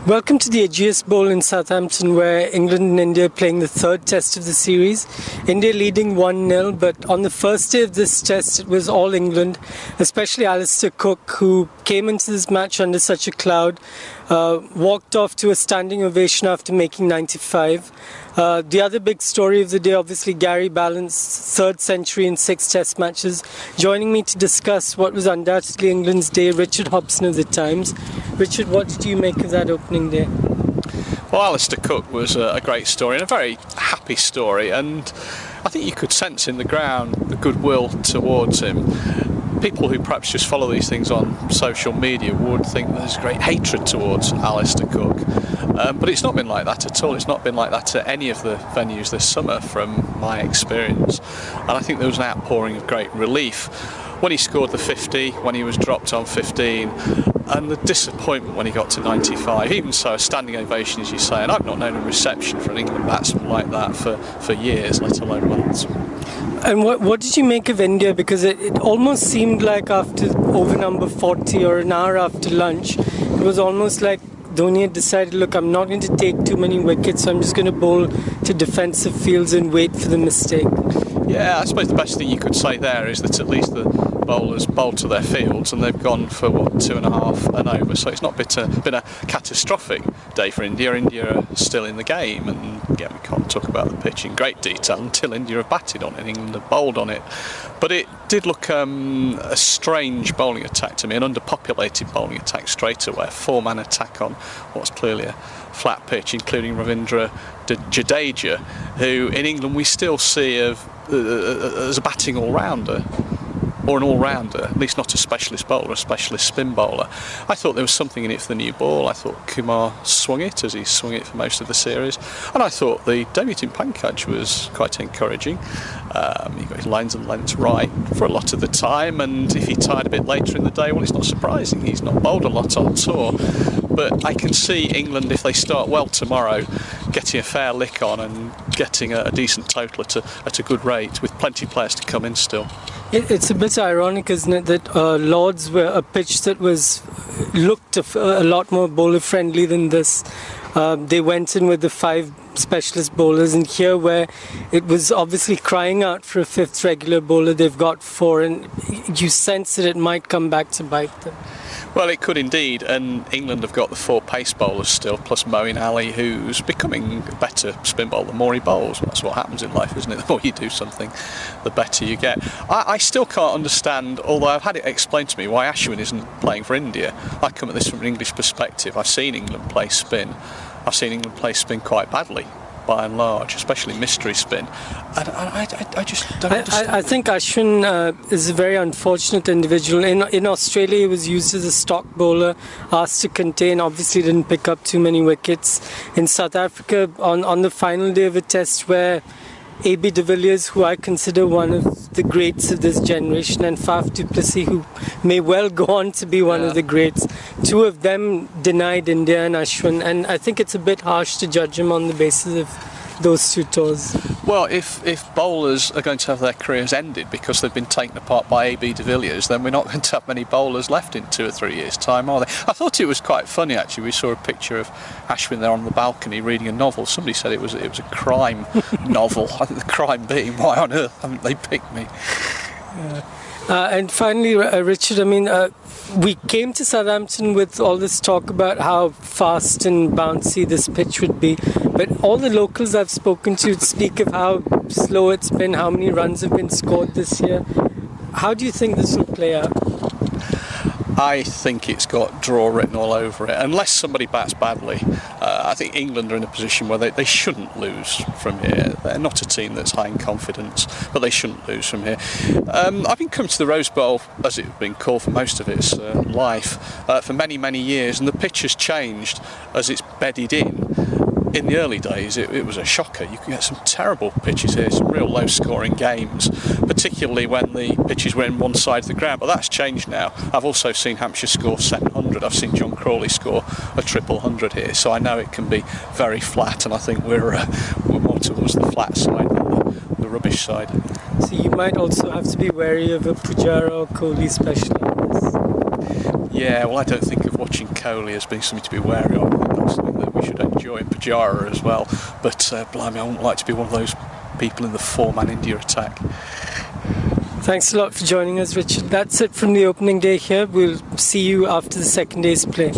Welcome to the Ageas Bowl in Southampton, where England and India are playing the third test of the series. India leading 1-0, but on the first day of this test it was all England, especially Alistair Cook, who came into this match under such a cloud, walked off to a standing ovation after making 95. The other big story of the day, obviously, Gary Ballant's third century in 6 test matches. Joining me to discuss what was undoubtedly England's day, Richard Hobson of the Times. Richard, what did you make of that opening day? Well, Alistair Cook was a great story and a very happy story, and I think you could sense in the ground the goodwill towards him. People who perhaps just follow these things on social media would think there's great hatred towards Alistair Cook, but it's not been like that at all. It's not been like that at any of the venues this summer from my experience, and I think there was an outpouring of great relief when he scored the 50, when he was dropped on 15, and the disappointment when he got to 95. Even so, a standing ovation, as you say, and I've not known a reception for an England batsman like that for years, let alone months. And what did you make of India? Because it almost seemed like after over number 40 or an hour after lunch, it was almost like Dhoni had decided, look, I'm not going to take too many wickets, so I'm just going to bowl to defensive fields and wait for the mistake. Yeah, I suppose the best thing you could say there is that at least the bowlers bowled to their fields and they've gone for 2.5 and over, so it's not been a catastrophic day for India. India are still in the game, and again, we can't talk about the pitch in great detail until India have batted on it and England have bowled on it, but it did look a strange bowling attack to me, an underpopulated bowling attack straight away, a 4-man attack on what's clearly a flat pitch, including Ravindra Jadeja, who in England we still see as a batting all-rounder, or an all-rounder, at least not a specialist bowler, a specialist spin bowler. I thought there was something in it for the new ball. I thought Kumar swung it as he swung it for most of the series, and I thought the debuting Pankaj was quite encouraging. He got his lines and lengths right for a lot of the time, and if he tired a bit later in the day, well, it's not surprising. He's not bowled a lot on tour, but I can see England, if they start well tomorrow, getting a fair lick on and getting a decent total at a good rate, with plenty of players to come in still. It's a bit ironic, isn't it, that Lords were a pitch that looked a lot more bowler friendly than this. They went in with the 5 specialist bowlers, and here where it was obviously crying out for a 5th regular bowler, they've got 4, and you sense that it might come back to bite them. Well, it could indeed, and England have got the 4 pace bowlers still, plus Moeen Ali, who's becoming a better spin bowler the more he bowls. That's what happens in life, isn't it? The more you do something, the better you get. I still can't understand, although I've had it explained to me, why Ashwin isn't playing for India. I come at this from an English perspective. I've seen England play spin. I've seen England play spin quite badly, by and large, especially mystery spin, and I just don't understand. I think Ashwin is a very unfortunate individual. In Australia, he was used as a stock bowler, asked to contain, obviously didn't pick up too many wickets. In South Africa, on the final day of a test where AB de Villiers, who I consider one of the greats of this generation, and Faf du Plessis, who may well go on to be one of the greats, 2 of them denied India and Ashwin, and I think it's a bit harsh to judge him on the basis of those 2 tours. Well, if bowlers are going to have their careers ended because they've been taken apart by AB de Villiers, then we're not going to have many bowlers left in 2 or 3 years' time, are they? I thought it was quite funny, actually. We saw a picture of Ashwin there on the balcony reading a novel. Somebody said it was a crime novel. I think the crime being, why on earth haven't they picked me? And finally, Richard, I mean, we came to Southampton with all this talk about how fast and bouncy this pitch would be, but all the locals I've spoken to speak of how slow it's been, how many runs have been scored this year. How do you think this will play out? I think it's got draw written all over it, unless somebody bats badly. I think England are in a position where they shouldn't lose from here. They're not a team that's high in confidence, but they shouldn't lose from here. I've been coming to the Rose Bowl, as it's been called for most of its life, for many, many years, and the pitch has changed as it's bedded in. In the early days, it was a shocker. You could get some terrible pitches here, some real low-scoring games, particularly when the pitches were in one side of the ground. But that's changed now. I've also seen Hampshire score 700. I've seen John Crawley score a 100 here, so I know it can be very flat, and I think we're more towards the flat side than the rubbish side. So you might also have to be wary of a Pujara or Kohli special on this. Yeah, well, I don't think of watching Kohli as being something to be wary of. I think that's something that we should enjoy in Pujara as well. But blimey, I wouldn't like to be one of those people in the four-man India attack. Thanks a lot for joining us, Richard. That's it from the opening day here. We'll see you after the second day's play.